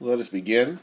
Let us begin.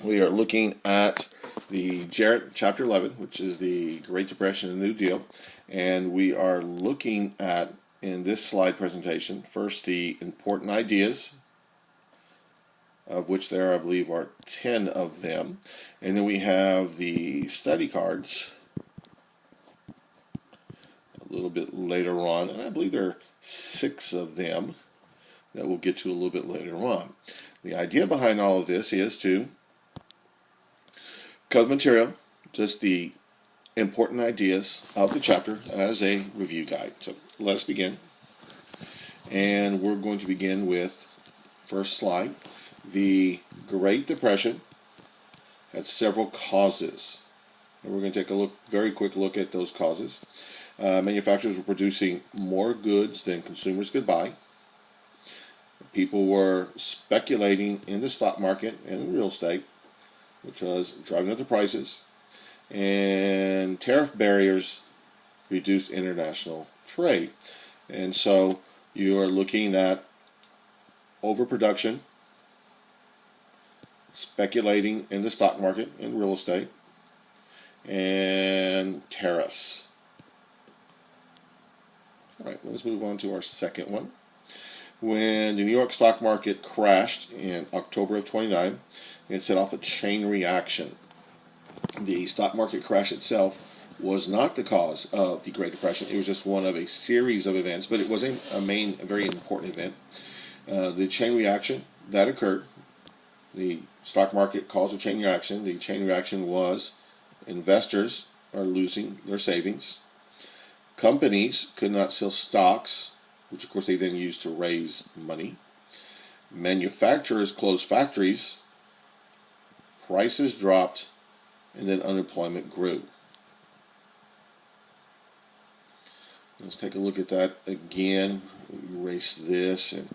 We are looking at the Jarrett chapter 11, which is the Great Depression and the New Deal. And we are looking at, in this slide presentation, first the important ideas, of which there, I believe, are 10 of them. And then we have the study cards a little bit later on. And I believe there are 6 of them that we'll get to a little bit later on. The idea behind all of this is to cover material, just the important ideas of the chapter as a review guide. So let us begin. And we're going to begin with first slide. The Great Depression had several causes. And we're going to take a very quick look at those causes. Manufacturers were producing more goods than consumers could buy. People were speculating in the stock market and in real estate, which was driving up the prices, and tariff barriers reduced international trade. And so you are looking at overproduction, speculating in the stock market and real estate, and tariffs. All right, let's move on to our second one. When the New York stock market crashed in October of 29, it set off a chain reaction. The stock market crash itself was not the cause of the Great Depression. It was just one of a series of events, but it was a very important event. The chain reaction that occurred, the stock market caused a chain reaction. The chain reaction was investors are losing their savings. Companies could not sell stocks, which of course they then used to raise money. Manufacturers closed factories, prices dropped, and then unemployment grew. Let's take a look at that again. Erase this and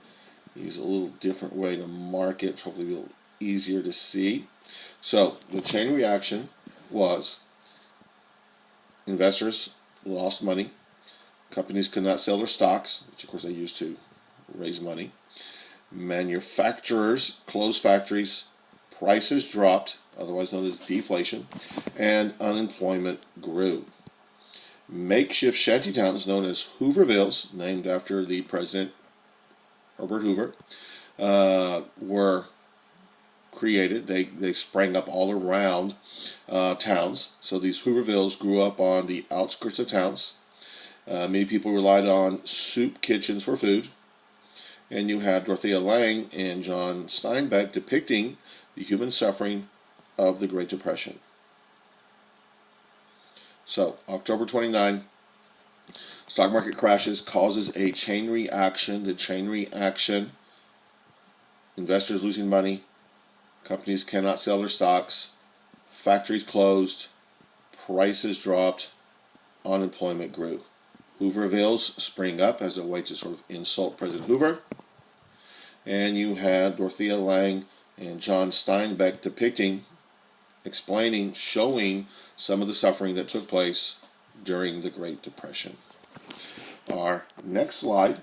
use a little different way to mark it, hopefully a little easier to see. So the chain reaction was investors lost money. Companies could not sell their stocks, which of course they used to raise money. Manufacturers closed factories, prices dropped, otherwise known as deflation, and unemployment grew. Makeshift shantytowns known as Hoovervilles, named after the President Herbert Hoover, were created. They sprang up all around towns. So these Hoovervilles grew up on the outskirts of towns. Many people relied on soup kitchens for food. And you had Dorothea Lange and John Steinbeck depicting the human suffering of the Great Depression. So, October 29, stock market crashes, causes a chain reaction. The chain reaction, investors losing money, companies cannot sell their stocks, factories closed, prices dropped, unemployment grew. Hoovervilles spring up as a way to sort of insult President Hoover. And you had Dorothea Lange and John Steinbeck depicting, explaining, showing some of the suffering that took place during the Great Depression. Our next slide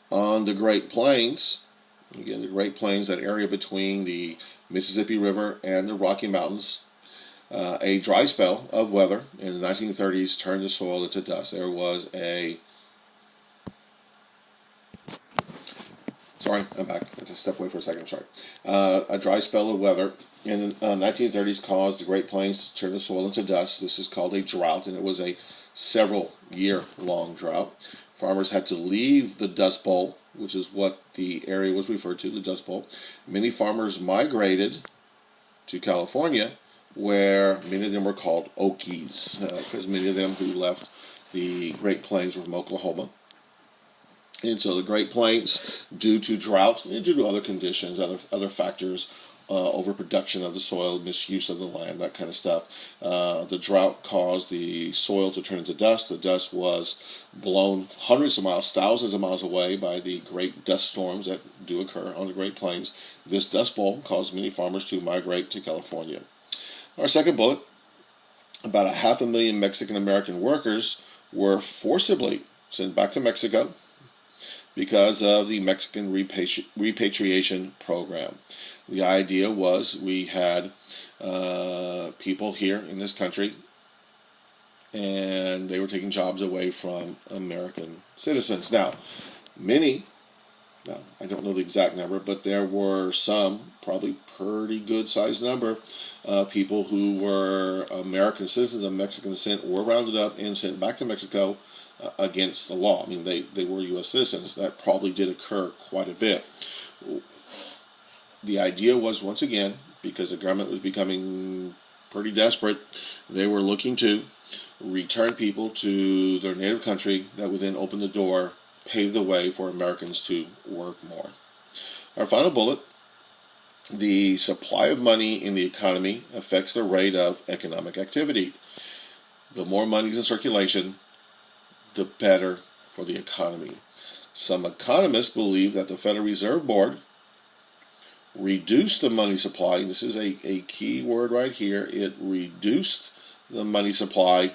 on the Great Plains. Again, the Great Plains, that area between the Mississippi River and the Rocky Mountains. A dry spell of weather in the 1930s turned the soil into dust. There was a... Sorry, I'm back. I had to step away for a second. I'm sorry. A dry spell of weather in the 1930s caused the Great Plains to turn the soil into dust. This is called a drought, and it was a several-year-long drought. Farmers had to leave the Dust Bowl, which is what the area was referred to, the Dust Bowl. Many farmers migrated to California, where many of them were called Okies, because many of them who left the Great Plains were from Oklahoma. And so the Great Plains, due to drought and due to other conditions, other factors, overproduction of the soil, misuse of the land, that kind of stuff, the drought caused the soil to turn into dust. The dust was blown hundreds of miles, thousands of miles away by the great dust storms that do occur on the Great Plains. This dust bowl caused many farmers to migrate to California. Our second bullet, about 500,000 Mexican-American workers were forcibly sent back to Mexico because of the Mexican repatriation program. The idea was we had people here in this country, and they were taking jobs away from American citizens. Now, I don't know the exact number, but there were some, probably pretty good sized number, people who were American citizens of Mexican descent were rounded up and sent back to Mexico against the law. I mean, they were U.S. citizens. That probably did occur quite a bit. The idea was, once again, because the government was becoming pretty desperate, they were looking to return people to their native country that would then open the door, pave the way for Americans to work more. Our final bullet: the supply of money in the economy affects the rate of economic activity. The more money is in circulation, the better for the economy. Some economists believe that the Federal Reserve Board reduced the money supply, and this is a key word right here, it reduced the money supply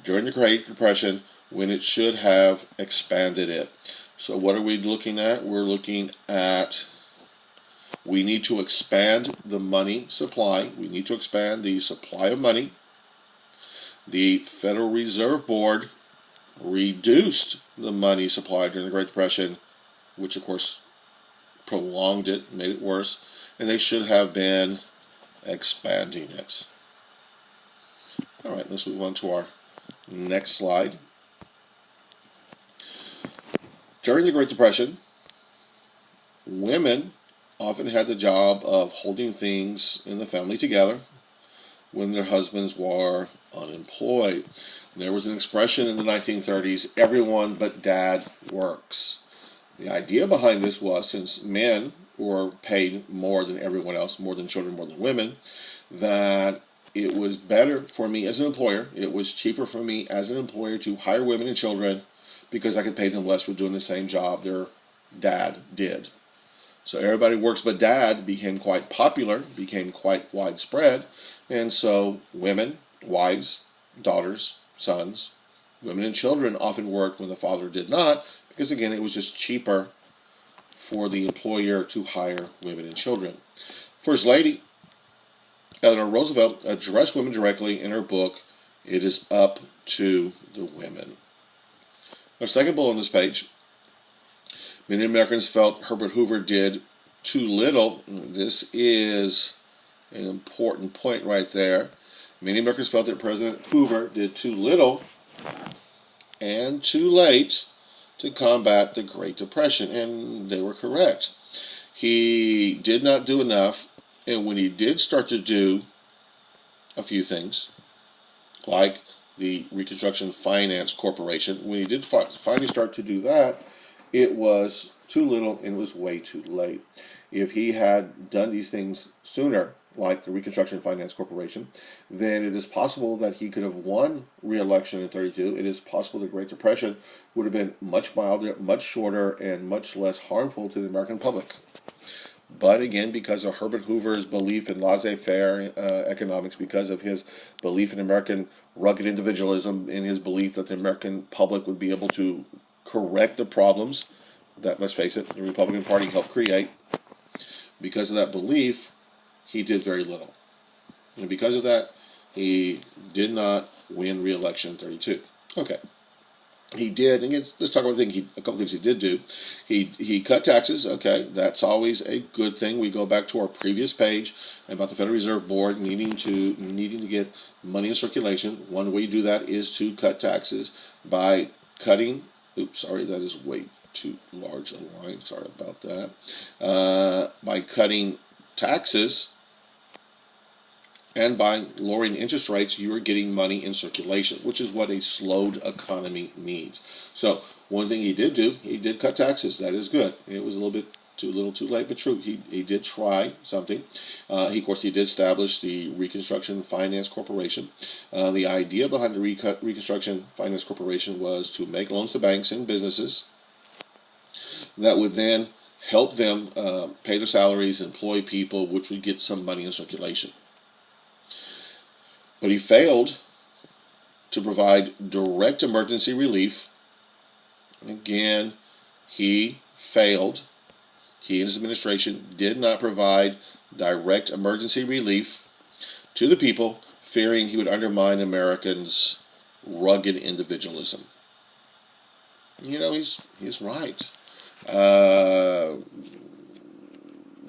during the Great Depression when it should have expanded it. So what are we looking at? We're looking at, we need to expand the money supply. We need to expand the supply of money. The Federal Reserve Board reduced the money supply during the Great Depression, which of course prolonged it, made it worse, and they should have been expanding it. All right, let's move on to our next slide. During the Great Depression, women often had the job of holding things in the family together when their husbands were unemployed. There was an expression in the 1930s, everyone but dad works. The idea behind this was, since men were paid more than everyone else, more than children, more than women, that it was better for me as an employer, it was cheaper for me as an employer to hire women and children because I could pay them less for doing the same job their dad did. So everybody works but dad became quite popular, became quite widespread, and so women, wives, daughters, sons, women and children often worked when the father did not, because again it was just cheaper for the employer to hire women and children. First Lady Eleanor Roosevelt addressed women directly in her book, It Is Up to the Women. Our second bullet on this page: many Americans felt Herbert Hoover did too little. This is an important point right there. Many Americans felt that President Hoover did too little and too late to combat the Great Depression, and they were correct. He did not do enough, and when he did start to do a few things, like the Reconstruction Finance Corporation, when he did finally start to do that, it was too little and it was way too late. If he had done these things sooner, like the Reconstruction Finance Corporation, then it is possible that he could have won re-election in 1932. It is possible the Great Depression would have been much milder, much shorter, and much less harmful to the American public. But again, because of Herbert Hoover's belief in laissez-faire economics, because of his belief in American rugged individualism, and his belief that the American public would be able to correct the problems that, let's face it, the Republican Party helped create, because of that belief, he did very little. And because of that, he did not win re-election in 1932. Okay. He did, and let's talk about a couple things he did do. He cut taxes. Okay, that's always a good thing. We go back to our previous page about the Federal Reserve Board needing to get money in circulation. One way you do that is to cut taxes by cutting. Oops, sorry, that is way too large a line. Sorry about that. By cutting taxes and by lowering interest rates, you are getting money in circulation, which is what a slowed economy needs. So one thing he did do, he did cut taxes. That is good. It was a little bit too little, too late, but true. He did try something. Of course, he did establish the Reconstruction Finance Corporation. The idea behind the Reconstruction Finance Corporation was to make loans to banks and businesses that would then help them pay their salaries, employ people, which would get some money in circulation. But he failed to provide direct emergency relief. Again, he failed. He and his administration did not provide direct emergency relief to the people, fearing he would undermine Americans' rugged individualism. He's right.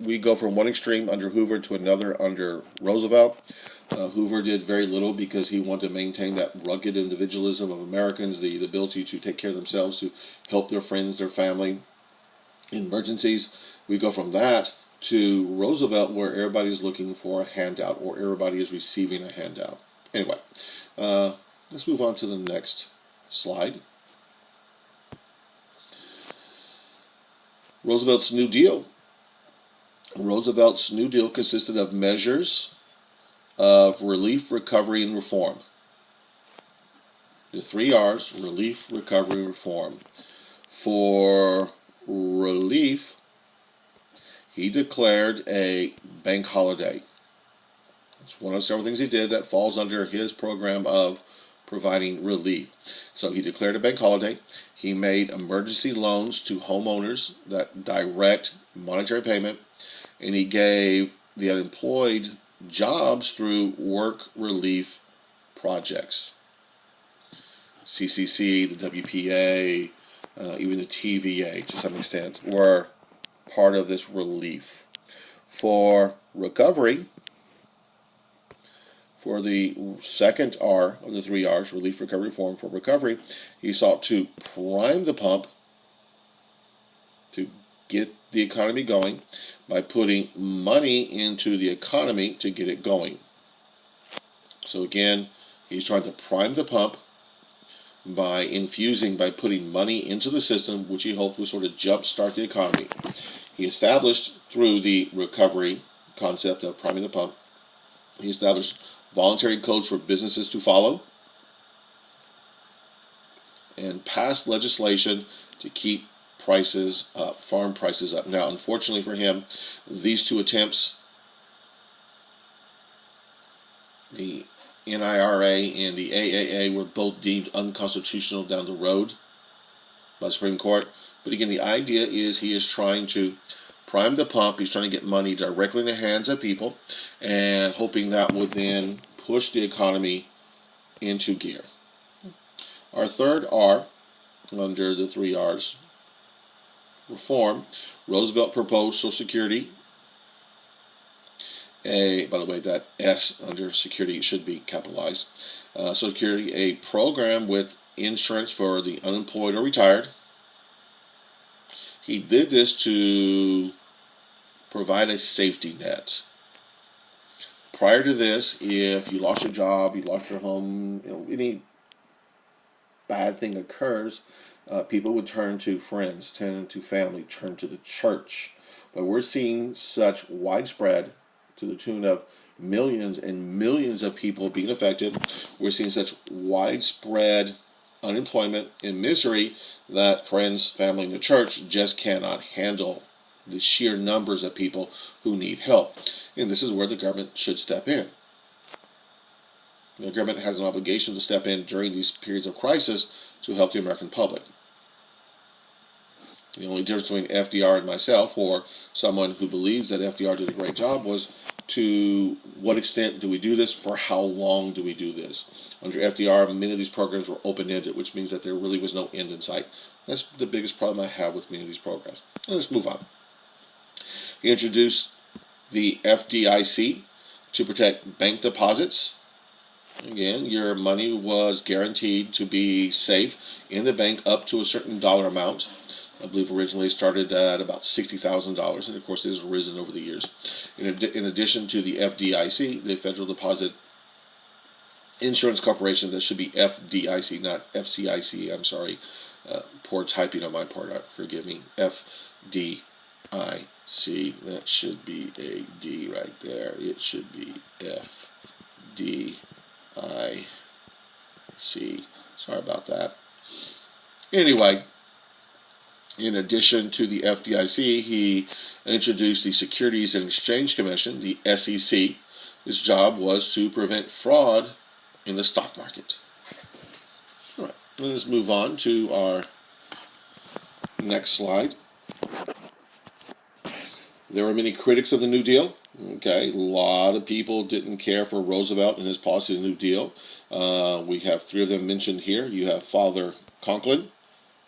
We go from one extreme under Hoover to another under Roosevelt. Hoover did very little because he wanted to maintain that rugged individualism of Americans, the ability to take care of themselves, to help their friends, their family in emergencies. We go from that to Roosevelt, where everybody's looking for a handout, or everybody is receiving a handout. Anyway, let's move on to the next slide. Roosevelt's New Deal. Roosevelt's New Deal consisted of measures of relief, recovery, and reform. The 3 R's: relief, recovery, reform. For relief, he declared a bank holiday. It's one of several things he did that falls under his program of providing relief. So he declared a bank holiday. He made emergency loans to homeowners that direct monetary payment, and he gave the unemployed jobs through work relief projects. CCC, the WPA, even the TVA to some extent were part of this relief. For recovery, for the second R of the 3 R's, relief, recovery, reform, for recovery, he sought to prime the pump to get the economy going by putting money into the economy to get it going. So again, he's trying to prime the pump by putting money into the system, which he hoped would sort of jumpstart the economy. He established, through the recovery concept of priming the pump, he established voluntary codes for businesses to follow and passed legislation to keep prices up, farm prices up. Now, unfortunately for him, these 2 attempts, the NIRA and the AAA, were both deemed unconstitutional down the road by the Supreme Court. But again, the idea is he is trying to prime the pump. He's trying to get money directly in the hands of people and hoping that would then push the economy into gear. Our third R under the 3 R's, reform. Roosevelt proposed Social Security. By the way, that S under security should be capitalized. Social Security, a program with insurance for the unemployed or retired. He did this to provide a safety net. Prior to this, if you lost your job, you lost your home, any bad thing occurs, people would turn to friends, turn to family, turn to the church. But we're seeing such widespread, to the tune of millions and millions of people being affected. We're seeing such widespread unemployment and misery that friends, family, and the church just cannot handle the sheer numbers of people who need help. And this is where the government should step in. The government has an obligation to step in during these periods of crisis to help the American public. The only difference between FDR and myself, or someone who believes that FDR did a great job, was to what extent do we do this, for how long do we do this. Under FDR, many of these programs were open-ended, which means that there really was no end in sight. That's the biggest problem I have with many of these programs. Let's move on. He introduced the FDIC to protect bank deposits. Again, your money was guaranteed to be safe in the bank up to a certain dollar amount. I believe originally it started at about $60,000, and of course it has risen over the years. In addition to the FDIC, the Federal Deposit Insurance Corporation, that should be FDIC, not FCIC, I'm sorry. Poor typing on my part, forgive me. FDIC, that should be a D right there. It should be FDIC. Sorry about that. Anyway, in addition to the FDIC, he introduced the Securities and Exchange Commission, the SEC. His job was to prevent fraud in the stock market. All right, let's move on to our Next slide. There were many critics of the New Deal. Okay, a lot of people didn't care for Roosevelt and his policy of the New Deal. We have three of them mentioned here. You have Father Conklin,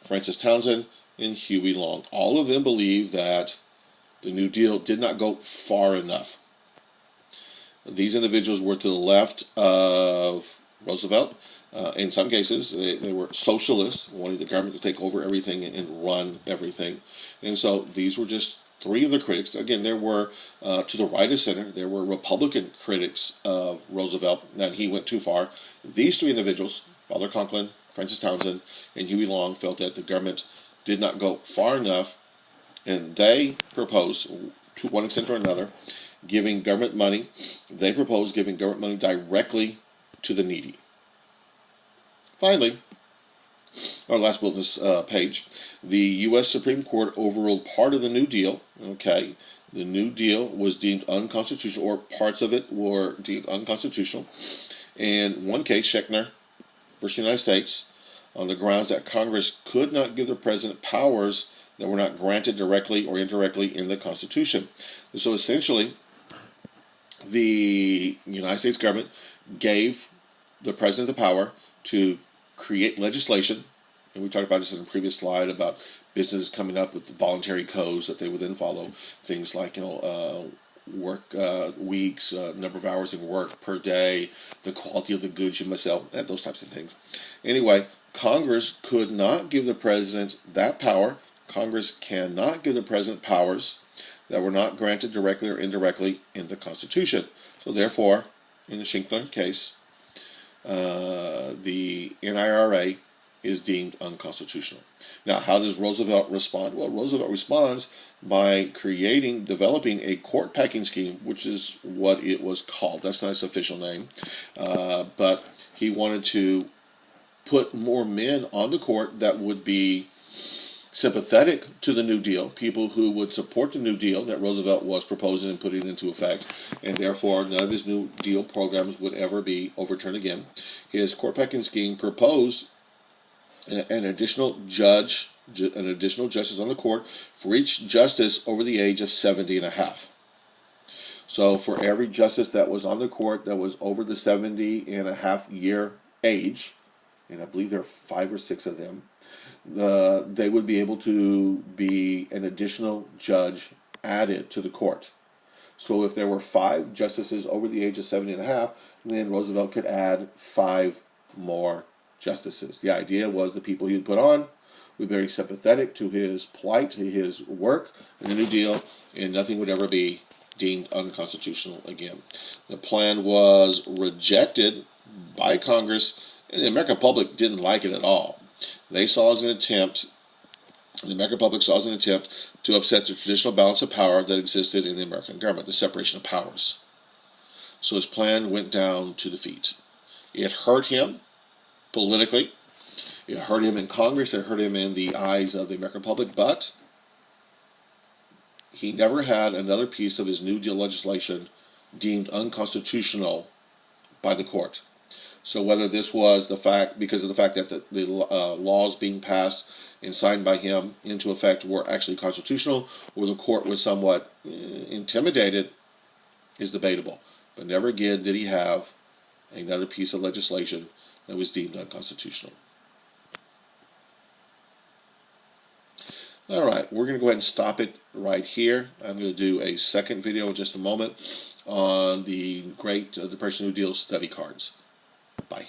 Francis Townsend, and Huey Long. All of them believe that the New Deal did not go far enough. These individuals were to the left of Roosevelt. In some cases, they were socialists, wanting the government to take over everything and run everything. And so these were just three of the critics. Again, there were, to the right of center, there were Republican critics of Roosevelt, that he went too far. These three individuals, Father Conklin, Francis Townsend, and Huey Long, felt that the government did not go far enough, and they proposed, to one extent or another, giving government money. They proposed giving government money directly to the needy. Finally, our last bullet on this page, the U.S. Supreme Court overruled part of the New Deal. Okay, the New Deal was deemed unconstitutional, or parts of it were deemed unconstitutional. In one case, Schechner versus the United States, on the grounds that Congress could not give the president powers that were not granted directly or indirectly in the Constitution. So essentially, the United States government gave the president the power to create legislation, and we talked about this in a previous slide about businesses coming up with voluntary codes that they would then follow. Things like, work weeks, number of hours in work per day, the quality of the goods you must sell, and those types of things. Anyway, Congress could not give the president that power. Congress cannot give the president powers that were not granted directly or indirectly in the Constitution. So therefore, in the Schechner case, the NIRA is deemed unconstitutional. Now, how does Roosevelt respond? Well, Roosevelt responds by developing a court packing scheme, which is what it was called. That's not its official name. But he wanted to put more men on the court that would be sympathetic to the New Deal, people who would support the New Deal that Roosevelt was proposing and putting into effect, and therefore none of his New Deal programs would ever be overturned again. His court packing scheme proposed an additional justice on the court for each justice over the age of 70 and a half. So for every justice that was on the court that was over the 70 and a half year age, and I believe there are 5 or 6 of them, they would be able to be an additional judge added to the court. So if there were 5 justices over the age of 70 and a half, then Roosevelt could add 5 more justices. The idea was the people he would put on would be very sympathetic to his plight, to his work in the New Deal, and nothing would ever be deemed unconstitutional again. The plan was rejected by Congress, and the American public didn't like it at all. They saw it as an attempt, the American public saw it as an attempt to upset the traditional balance of power that existed in the American government, the separation of powers. So his plan went down to defeat. It hurt him politically. It hurt him in Congress. It hurt him in the eyes of the American public. But he never had another piece of his New Deal legislation deemed unconstitutional by the court. So whether this was because of the fact that the laws being passed and signed by him into effect were actually constitutional, or the court was somewhat intimidated, is debatable. But never again did he have another piece of legislation that was deemed unconstitutional. All right, we're going to go ahead and stop it right here. I'm going to do a second video in just a moment on the Great Depression New Deal study cards. Bye.